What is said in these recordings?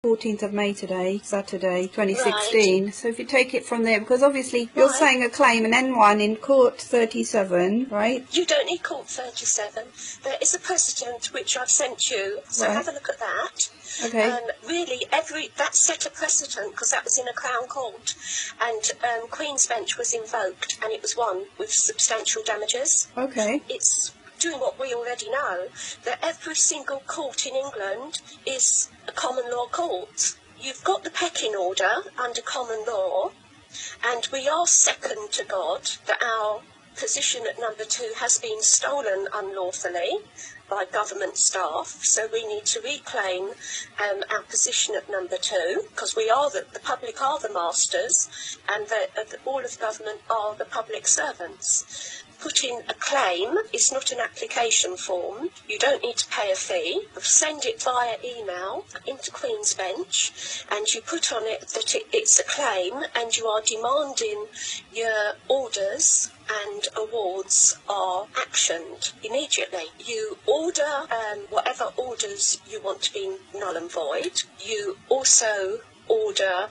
14th of May today, Saturday, 2016. Right. So if you take it from there, because obviously you're saying a claim, an N1 in Court 37, right? You don't need Court 37. There is a precedent which I've sent you, so have a look at that. Okay. Really, that set a precedent, because that was in a Crown Court, and Queen's Bench was invoked, and it was won with substantial damages. Okay. It's doing what we already know, that every single court in England is a common law court. You've got the pecking order under common law, and we are second to God that our position at number 2 has been stolen unlawfully by government staff, so we need to reclaim our position at number 2, because we are the public are the masters, and all of government are the public servants. Putting a claim is not an application form. You don't need to pay a fee. Send it via email into Queen's Bench, and you put on it that it's a claim, and you are demanding your orders and awards are actioned immediately. You order whatever orders you want to be null and void. You also order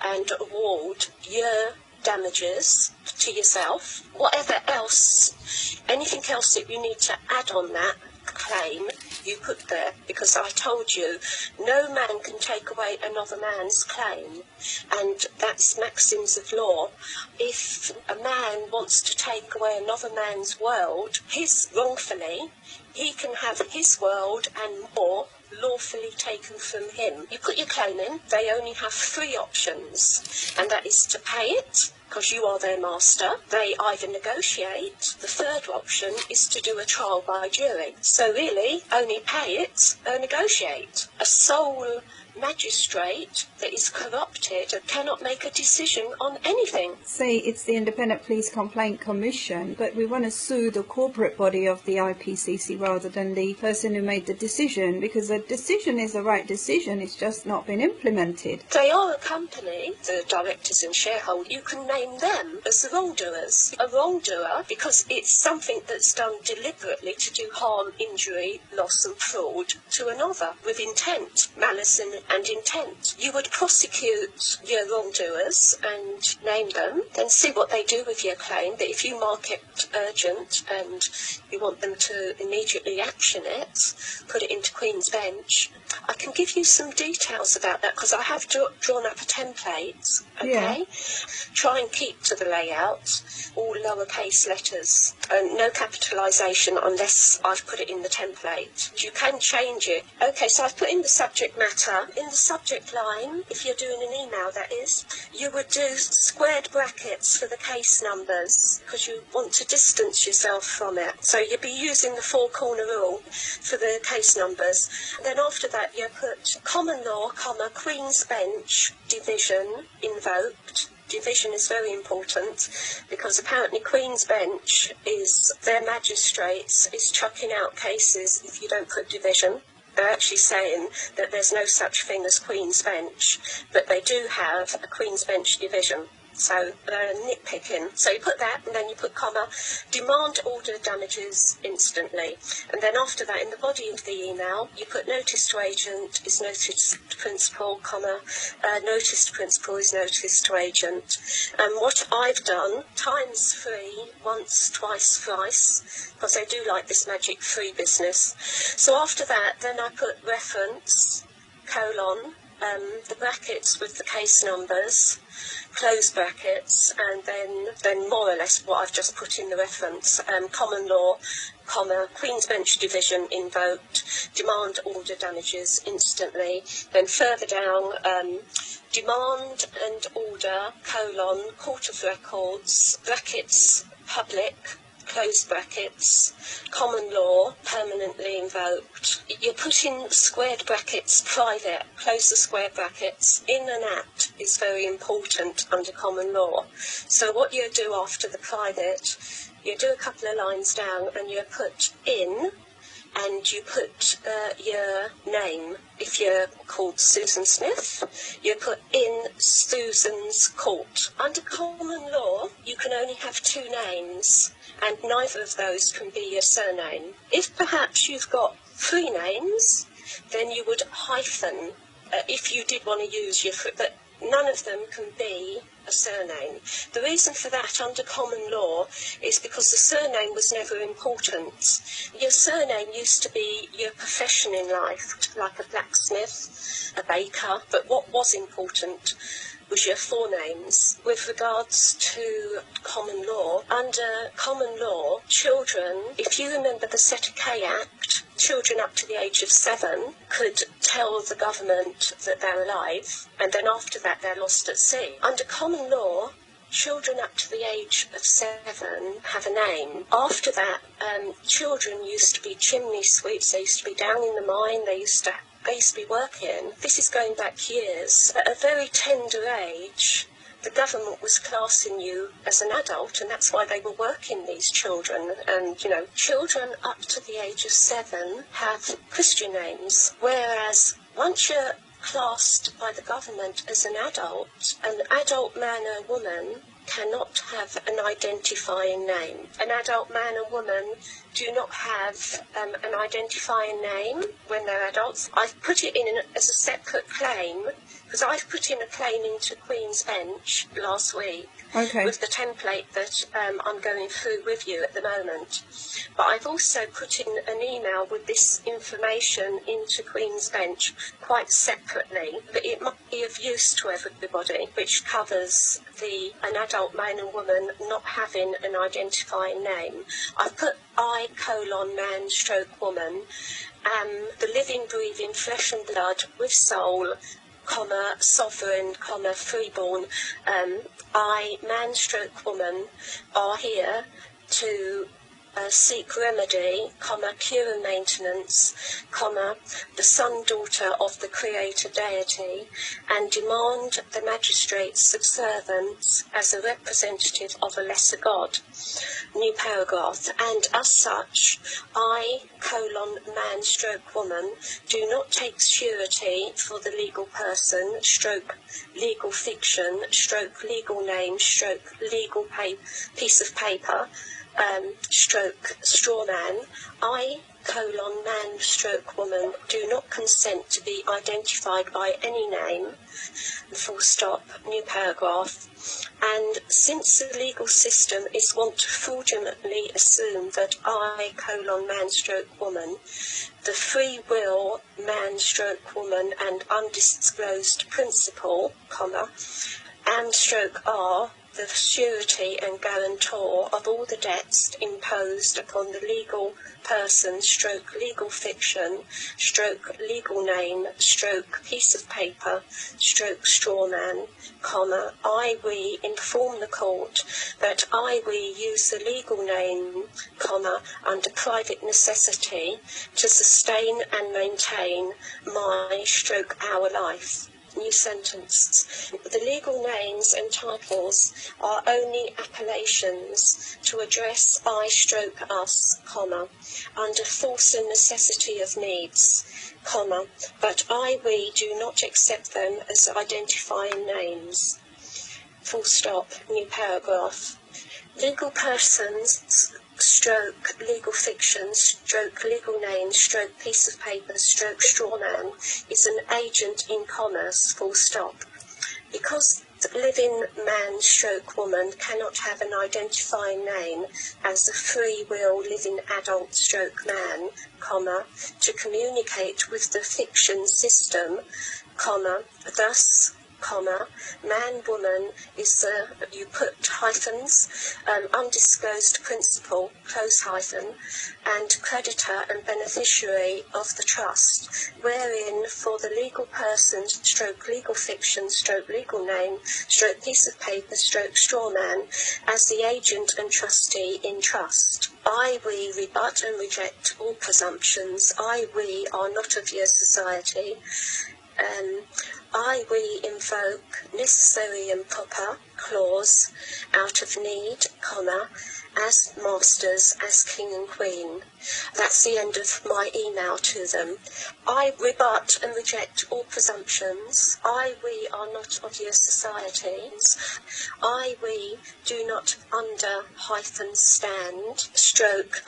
and award your damages to yourself. Whatever else, anything else that you need to add on that claim, you put there, because I told you no man can take away another man's claim, and that's maxims of law. If a man wants to take away another man's world, wrongfully, he can have his world and more lawfully taken from him. You put your claim in, they only have 3 options, and that is to pay it, because you are their master. They either negotiate. The third option is to do a trial by jury. So really, only pay it or negotiate. A sole magistrate that is corrupted cannot make a decision on anything. Say it's the Independent Police Complaint Commission, but we want to sue the corporate body of the IPCC rather than the person who made the decision, because the decision is the right decision, it's just not been implemented. They are a company, the directors and shareholders. You can name them as the wrongdoers. A wrongdoer, because it's something that's done deliberately to do harm, injury, loss and fraud to another, with intent, malice and intent. You would prosecute your wrongdoers and name them, then see what they do with your claim. But if you mark it urgent and you want them to immediately action it, put it into Queen's Bench. I can give you some details about that, because I have drawn up a template, okay? Yeah. Try and keep to the layout, all lowercase letters, and no capitalisation unless I've put it in the template. You can change it. Okay, so I've put in the subject matter. In the subject line, if you're doing an email that is, you would do squared brackets for the case numbers, because you want to distance yourself from it. So you'd be using the 4-corner rule for the case numbers. And then after that, you put common law, comma, Queen's Bench, division, invoked. Division is very important, because apparently Queen's Bench is, their magistrates is chucking out cases if you don't put division. They're actually saying that there's no such thing as Queen's Bench, but they do have a Queen's Bench division. So they're nitpicking. So you put that, and then you put comma, demand order damages instantly. And then after that, in the body of the email, you put notice to agent is notice to principal, comma, notice to principal is notice to agent. And what I've done, times 3, once, twice, thrice, because they do like this magic 3 business. So after that, then I put reference, colon, the brackets with the case numbers, close brackets, and then more or less what I've just put in the reference, common law, comma, Queen's Bench division invoked, demand order damages instantly. Then further down, demand and order, colon, Court of Records, brackets, public, close brackets, common law, permanently invoked. You're putting squared brackets, private, close the square brackets. In and at is very important under common law. So what you do after the private, you do a couple of lines down and you put in, and you put your name. If you're called Susan Smith, you put in Susan's court. Under common law, you can only have 2 names, and neither of those can be your surname. If perhaps you've got 3 names, then you would hyphen if you did want to use your, but none of them can be a surname. The reason for that under common law is because the surname was never important. Your surname used to be your profession in life, like a blacksmith, a baker, but what was important was your forenames. With regards to common law, under common law, children, if you remember the Setteke Act, children up to the age of 7 could tell the government that they're alive, and then after that they're lost at sea. Under common law, children up to the age of 7 have a name. After that, children used to be chimney sweeps, they used to be down in the mine, they used to be working. This is going back years. At a very tender age, the government was classing you as an adult, and that's why they were working these children. And, you know, children up to the age of 7 have Christian names, whereas once you're classed by the government as an adult man or woman cannot have an identifying name. An adult man or woman do not have an identifying name when they're adults. I've put it in as a separate claim, because I've put in a claim into Queen's Bench last week with the template that I'm going through with you at the moment. But I've also put in an email with this information into Queen's Bench quite separately, but it might be of use to everybody, which covers an adult man and woman not having an identifying name. I've put I:man/woman, the living, breathing, flesh and blood with soul, sovereign, freeborn, I, man/woman, are here to seek remedy, cure and maintenance, the son, daughter of the Creator deity, and demand the magistrate's subservience as a representative of a lesser God. New paragraph. And as such, I, man/woman, do not take surety for the legal person, legal fiction, legal name, legal piece of paper, straw man. I, man/woman, do not consent to be identified by any name, full stop, new paragraph. And since the legal system is wont to fraudulently assume that I, man/woman, the free will man/woman and undisclosed principle, and/are the surety and guarantor of all the debts imposed upon the legal person, legal fiction, legal name, piece of paper, straw man, we inform the court that we use the legal name, under private necessity to sustain and maintain my our life. New sentence. The legal names and titles are only appellations to address I/us, under force and necessity of needs, but we do not accept them as identifying names. Full stop, new paragraph. Legal persons, legal fiction, legal name, piece of paper, straw man, is an agent in commerce, full stop. Because the living man/woman cannot have an identifying name as a free will living adult man, to communicate with the fiction system, thus, man, woman is you put hyphens, undisclosed principle, close hyphen, and creditor and beneficiary of the trust, wherein for the legal person, legal fiction, legal name, piece of paper, straw man, as the agent and trustee in trust. We rebut and reject all presumptions. We are not of your society. We invoke necessary and proper clause out of need, as masters, as king and queen. That's the end of my email to them. I rebut and reject all presumptions. We are not of your societies. We do not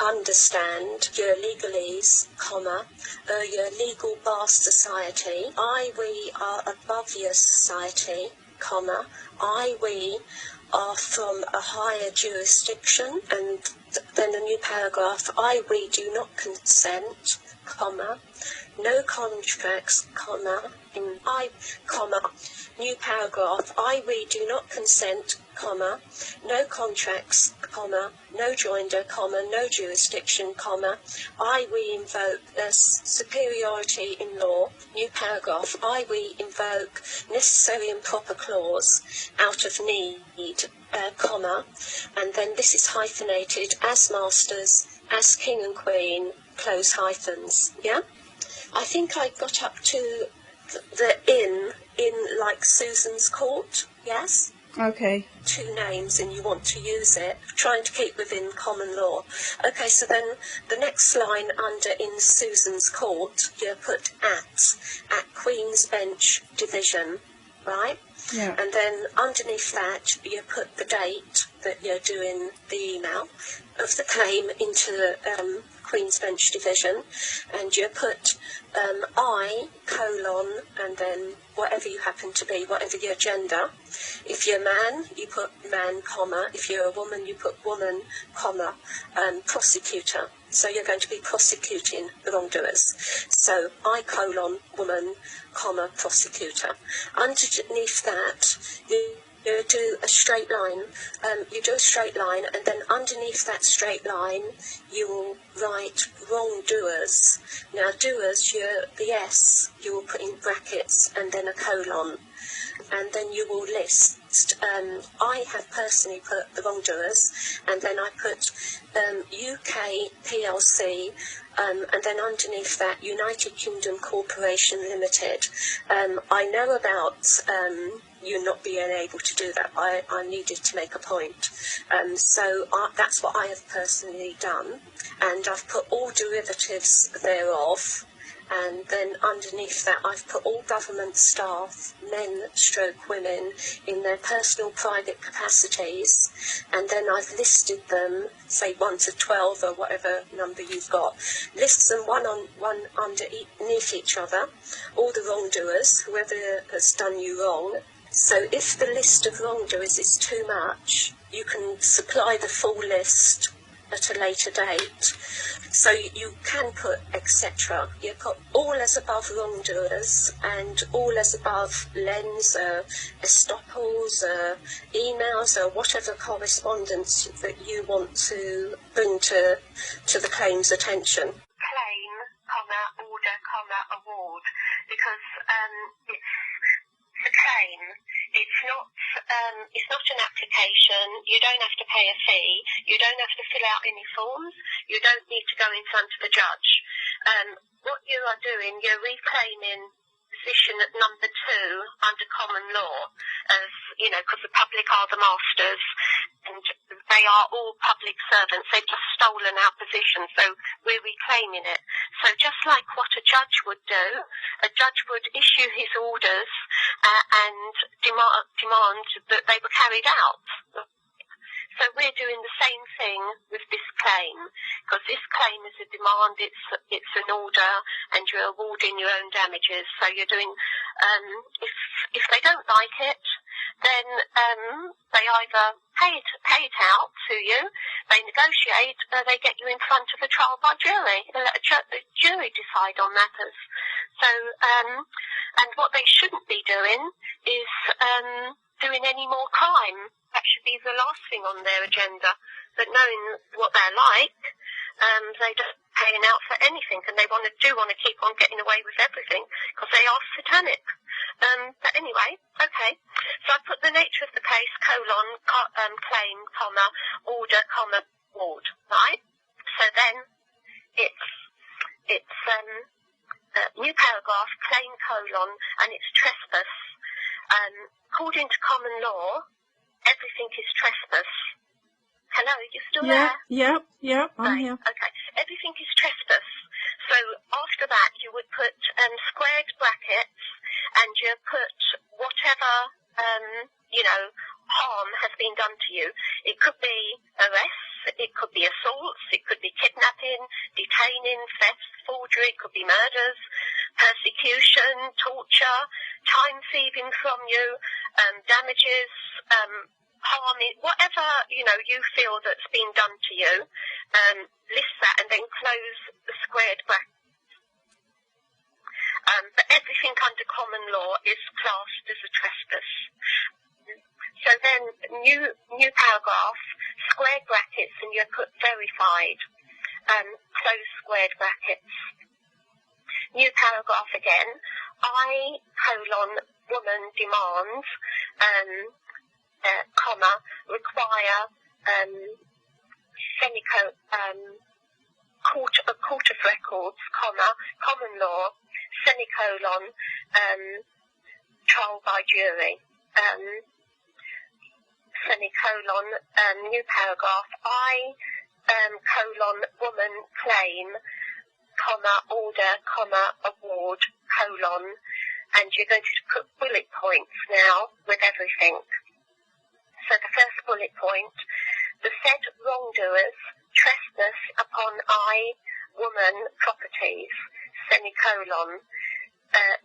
understand your legalese, your legal bar society. We are above your society, we are from a higher jurisdiction, and then a new paragraph, we do not consent, no contracts, new paragraph, we do not consent, no contracts, no joinder, no jurisdiction, we invoke superiority in law, new paragraph, we invoke necessary and proper clause out of need, and then this is hyphenated, as masters, as king and queen, close hyphens, yeah? I think I got up to the in like Susan's Court, yes? Okay. 2 names and you want to use it, trying to keep within common law. Okay, so then the next line under in Susan's Court, you put at Queen's Bench Division, right? Yeah. And then underneath that, you put the date that you're doing the email of the claim into Queen's Bench Division, and you put I, and then whatever you happen to be, whatever your gender. If you're a man, you put man, if you're a woman, you put woman, prosecutor. So you're going to be prosecuting the wrongdoers. So I, woman, prosecutor. Underneath that, you do a straight line. And then underneath that straight line, you will write wrongdoers. Now, doers, the S, you will put in brackets and then a colon. And then you will list, I have personally put the wrongdoers, and then I put UK PLC, and then underneath that, United Kingdom Corporation Limited. I know about you not being able to do that. I needed to make a point. So that's what I have personally done, and I've put all derivatives thereof. And then underneath that, I've put all government staff, men/women, in their personal private capacities. And then I've listed them, say 1 to 12 or whatever number you've got. List them one underneath each other, all the wrongdoers, whoever has done you wrong. So if the list of wrongdoers is too much, you can supply the full list at a later date. So you can put etc. You put all as above wrongdoers and all as above lens, estoppels, emails, or whatever correspondence that you want to bring to the claim's attention. Claim, order, award, because it's a claim. It's not an application. You don't have to pay a fee. You don't have to fill out any forms. You don't need to go in front of a judge. What you are doing, you're reclaiming position at number 2 under common law, as you know, because the public are the masters, and they are all public servants. They've just stolen our position, so we're reclaiming it. So just like what a judge would do, a judge would issue his orders and demand that they were carried out. So we're doing the same thing with this claim, because this claim is a demand, it's an order, and you're awarding your own damages. So you're doing, if they don't like it, then they either pay it out to you, they negotiate, or they get you in front of a trial by jury, and let a jury decide on matters. So, and what they shouldn't be doing is doing any more crime. That should be the last thing on their agenda. But knowing what they're like, they don't paying out for anything, and they want to keep on getting away with everything because they are satanic. But anyway, okay. So I put the nature of the case, claim, order, award, right? So then it's new paragraph, claim, and it's trespass. According to common law, everything is trespass. Hello, you still there? Yeah, I'm Right, here. okay. Everything is trespass. So after that, you would put squared brackets, and you put whatever, harm has been done to you. It could be arrests, it could be assaults, it could be kidnapping, detaining, theft, forgery, it could be murders, persecution, torture, time thieving from you, damages, harming, whatever, you feel that's been done to you, list that and then close the squared bracket. But everything under common law is classed as a trespass. So then, new paragraph, squared brackets, and you put verified, close squared brackets. New paragraph again, woman demands, require, court of records, common law, trial by jury, new paragraph, woman claim, order, award, and you're going to put bullet points now with everything. So the first bullet point, the said wrongdoers trespass upon woman properties,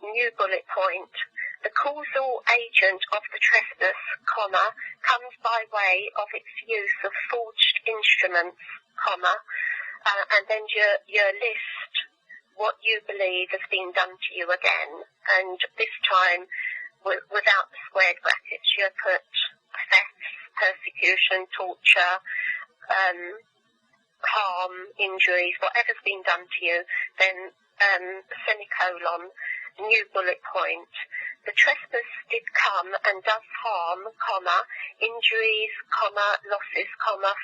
new bullet point, the causal agent of the trespass, comes by way of its use of forged instruments, and then your list what you believe has been done to you again, and this time without the squared brackets, you put theft, persecution, torture, harm, injuries, whatever's been done to you, then new bullet point. The trespass did come and does harm, injuries, losses,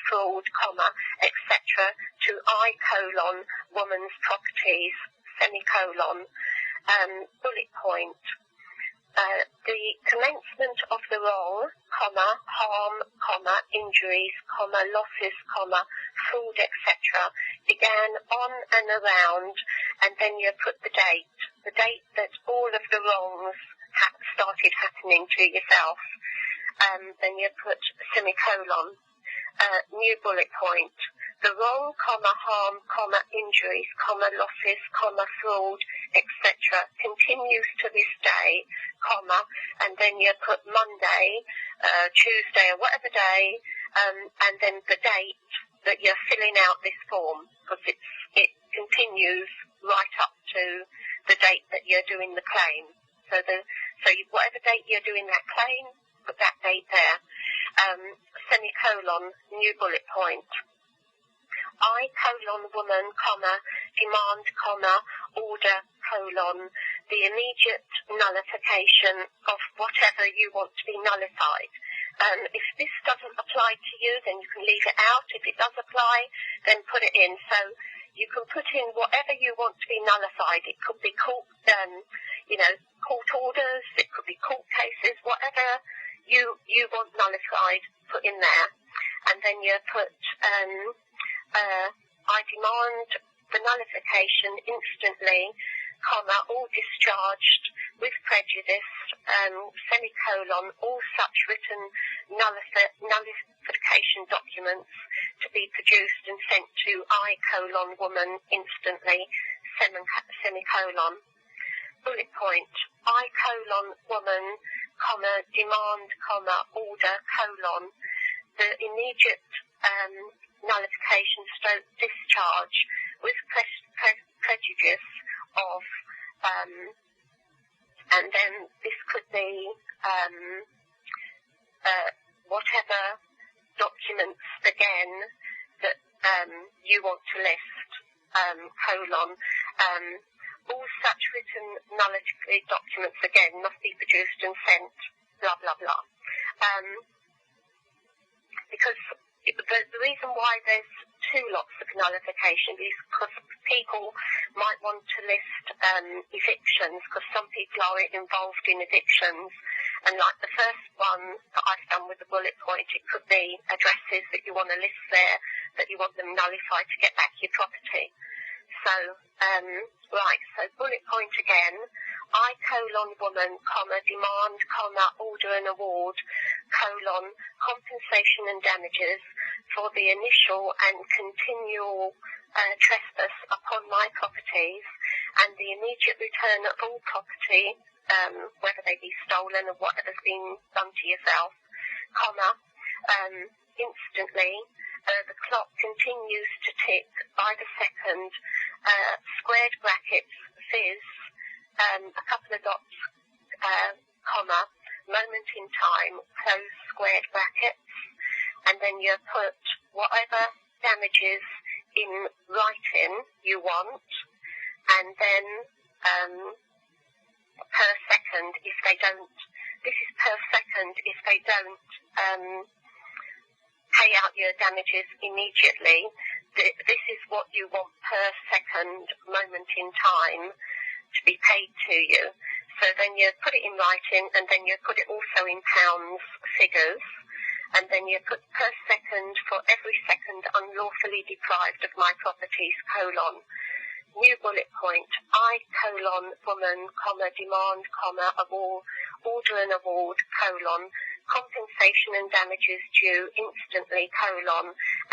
fraud, etc. to woman's properties, bullet point. The commencement of the wrong, harm, injuries, losses, fraud, etc. began on and around, and then you put the date that all of the wrongs started happening to yourself. Then you put semicolon, new bullet point. The wrong, harm, injuries, losses, fraud, etc. continues to this day, and then you put Monday, Tuesday, or whatever day, and then the date that you're filling out this form, because it continues right up to the date that you're doing the claim. So whatever date you're doing that claim, put that date there. Semicolon, new bullet point. Woman, demand, order, the immediate nullification of whatever you want to be nullified. If this doesn't apply to you, then you can leave it out. If it does apply, then put it in. So you can put in whatever you want to be nullified. It could be court orders, it could be court cases, whatever you want nullified, put in there. And then you put, I demand the nullification instantly, all discharged with prejudice, all such written nullification documents to be produced and sent to woman instantly, semicolon. Bullet point, woman, demand, order, the immediate nullification stroke discharge with prejudice of, and then this could be whatever documents again that you want to list, all such written nullification documents again must be produced and sent, blah, blah, blah. Because the reason why there's two lots of nullification is because people might want to list evictions, because some people are involved in evictions, And like the first one that I've done with the bullet point, it could be addresses that you want to list there, that you want them nullified to get back your property. So, right, so bullet point again, I, woman, demand, order and award, compensation and damages for the initial and continual trespass upon my properties and the immediate return of all property, whether they be stolen or whatever's been done to yourself, instantly. The clock continues to tick by the second, squared brackets, fizz, a couple of dots, moment in time, close squared brackets, and then you put whatever damages in writing you want, and then per second if they don't, this is per second if they don't pay out your damages immediately. This is what you want per second, moment in time, to be paid to you. So then you put it in writing, and then you put it also in pounds figures, and then you put per second for every second unlawfully deprived of my properties, new bullet point, I, woman, demand, order and award, compensation and damages due instantly,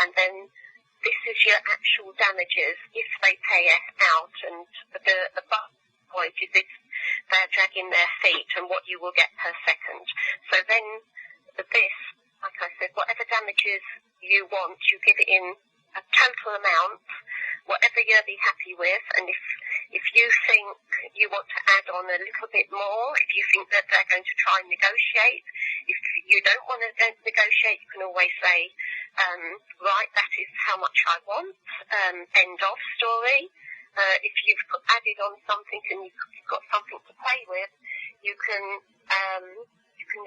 and then this is your actual damages if they pay out, and the point is if they're dragging their feet and what you will get per second. So then this, like I said, whatever damages you want, you give it in a total amount, whatever you'll be happy with, and if you think you want to add on a little bit more, if you think that they're going to try and negotiate, if you don't want to negotiate, you can always say, right, that is how much I want, end of story. If you've added on something and you've got something to play with, you can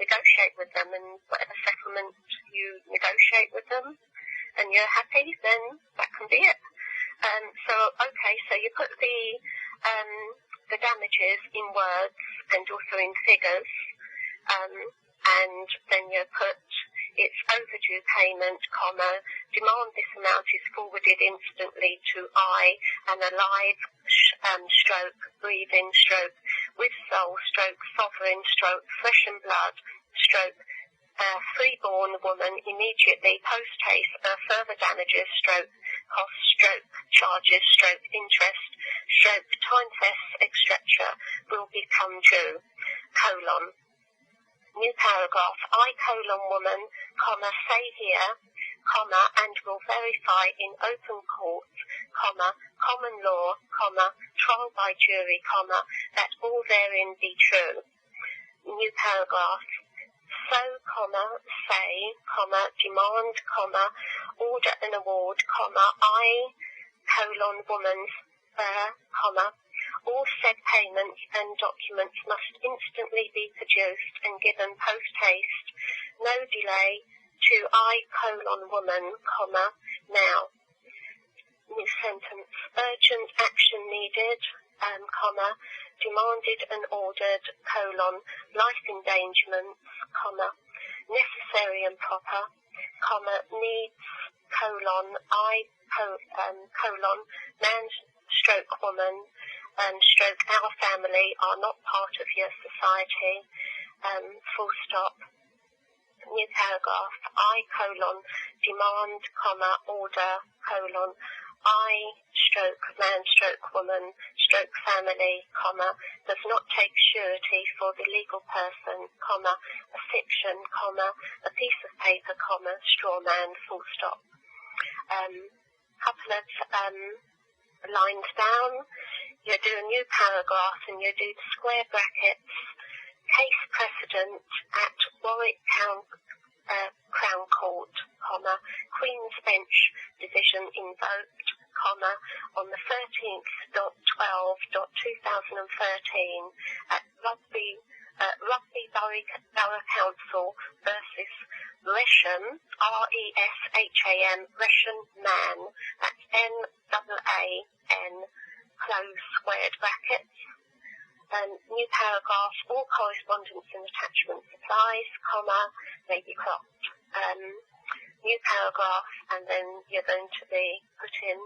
negotiate with them, and whatever settlement you negotiate with them and you're happy, then that can be it. So you put the damages in words and also in figures, and then you put it's overdue payment, demand this amount is forwarded instantly to I, an alive, stroke, breathing, stroke, with soul, stroke, sovereign, stroke, flesh and blood, stroke, freeborn woman, immediately, post haste, further damages, stroke, cost, stroke, charges, stroke, interest, stroke, time fests, etc. will become due, new paragraph, I, woman, say here, and will verify in open court, common law, trial by jury, that all therein be true. New paragraph, so, say, demand, order and award, I, woman, all said payments and documents must instantly be produced and given post haste, no delay, to I, woman, now. New sentence, urgent action needed, demanded and ordered, life endangerments, necessary and proper, needs, I, man, stroke woman, stroke our family are not part of your society, full stop. New paragraph, I, demand, order, I, stroke man, stroke woman, stroke family, does not take surety for the legal person, a fiction, a piece of paper, straw man, full stop. Couple of lines down, you do a new paragraph and you do the square brackets, case precedent at Warwick Crown Court, Queen's Bench Division invoked, on the 13th.12.2013 at Rugby Borough Council versus Resham, R-E-S-H-A-M, Resham Man, that's N-A-A-N, close squared brackets, New paragraph, all correspondence and attachment supplies, comma, may be cropped. New paragraph, and then you're going to be putting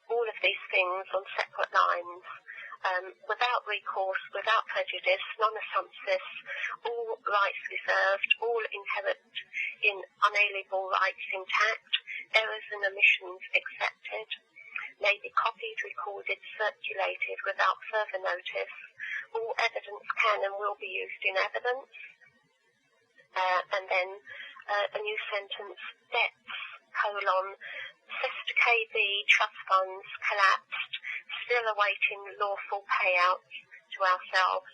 all of these things on separate lines, without recourse, without prejudice, non-assumptus, all rights reserved, all inherent in unalienable rights intact, errors and omissions accepted, may be copied, recorded, circulated without further notice, all evidence can and will be used in evidence, and then a new sentence, debts, colon, Sister KB trust funds collapsed, still awaiting lawful payouts to ourselves,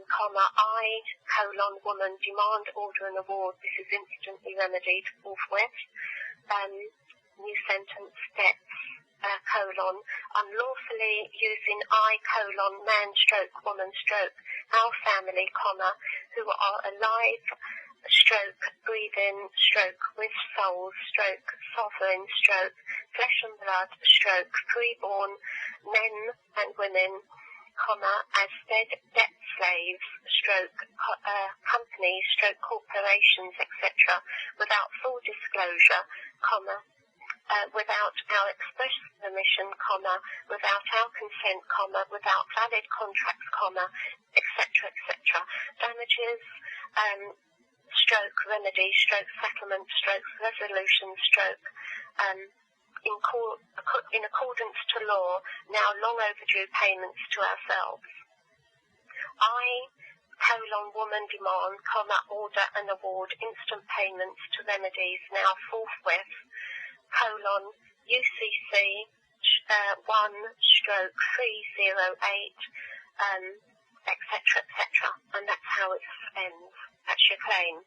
comma, I, colon, woman, demand, order and award, this is instantly remedied forthwith, new sentence, debts, colon, unlawfully using I, colon, man stroke, woman stroke, our family, comma, who are alive, stroke, breathing, stroke, with souls, stroke, sovereign, stroke, flesh and blood, stroke, freeborn, men and women, comma, as debt slaves, stroke, companies, stroke, corporations, etc., without full disclosure, comma, without our express permission, comma, without our consent, comma, without valid contracts, comma, etc., etc. Damages, stroke, remedy, stroke, settlement, stroke, resolution, stroke, in accordance to law, now long overdue payments to ourselves. I, colon, woman demand, comma, order and award instant payments to remedies now forthwith, colon, UCC 1/308, etc., etc. And that's how it ends. That's your claim.